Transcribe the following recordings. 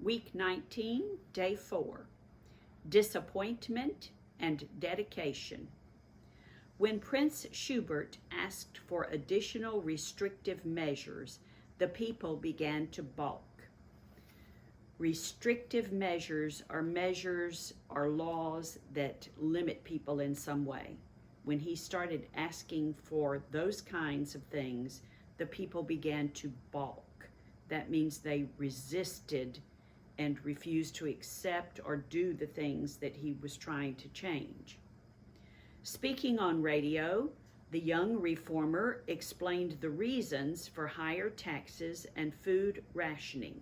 Week 19, Day 4, Disappointment and Dedication. When Prince Schubert asked for additional restrictive measures, the people began to balk. Restrictive measures are laws that limit people in some way. When he started asking for those kinds of things, the people began to balk. That means they resisted and refused to accept or do the things that he was trying to change. Speaking on radio, the young reformer explained the reasons for higher taxes and food rationing.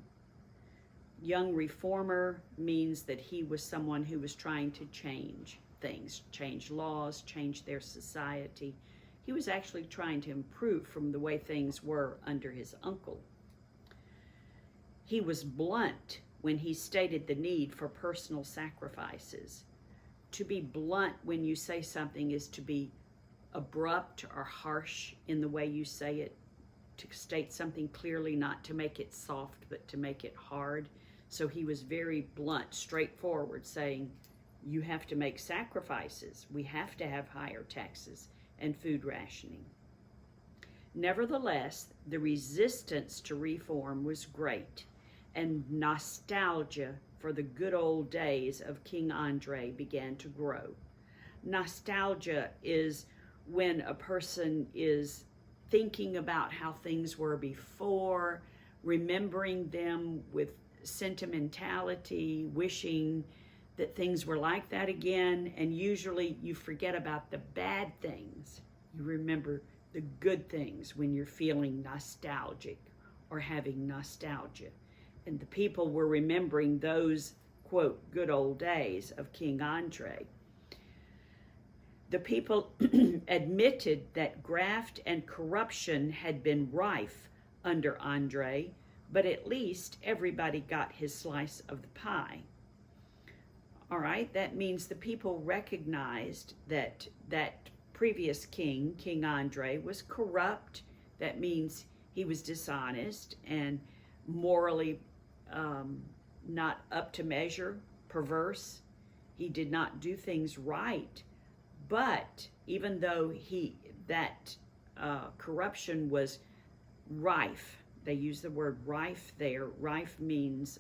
Young reformer means that he was someone who was trying to change things, change laws, change their society. He was actually trying to improve from the way things were under his uncle. He was blunt when he stated the need for personal sacrifices. To be blunt when you say something is to be abrupt or harsh in the way you say it, to state something clearly, not to make it soft, but to make it hard. So he was very blunt, straightforward, saying, you have to make sacrifices. We have to have higher taxes and food rationing. Nevertheless, the resistance to reform was great, and nostalgia for the good old days of King Andre began to grow. Nostalgia is when a person is thinking about how things were before, remembering them with sentimentality, wishing that things were like that again, and usually you forget about the bad things. You remember the good things when you're feeling nostalgic or having nostalgia. And the people were remembering those, quote, good old days of King Andre. The people admitted that graft and corruption had been rife under Andre, but at least everybody got his slice of the pie. All right, that means the people recognized that that previous king, King Andre, was corrupt. That means he was dishonest and morally not up to measure, perverse. He did not do things right. But even though that corruption was rife, they use the word rife there. Rife means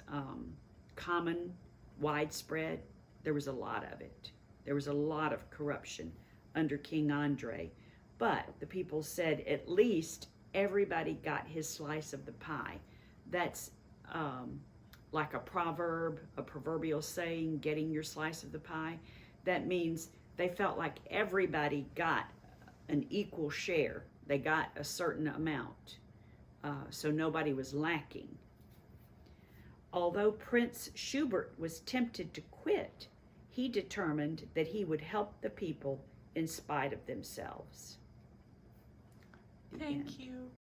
common, widespread. There was a lot of it. There was a lot of corruption under King Andre. But the people said at least everybody got his slice of the pie. That's like a proverb, a proverbial saying, getting your slice of the pie. That means they felt like everybody got an equal share. They got a certain amount. So nobody was lacking. Although Prince Schubert was tempted to quit, he determined that he would help the people in spite of themselves. Thank you.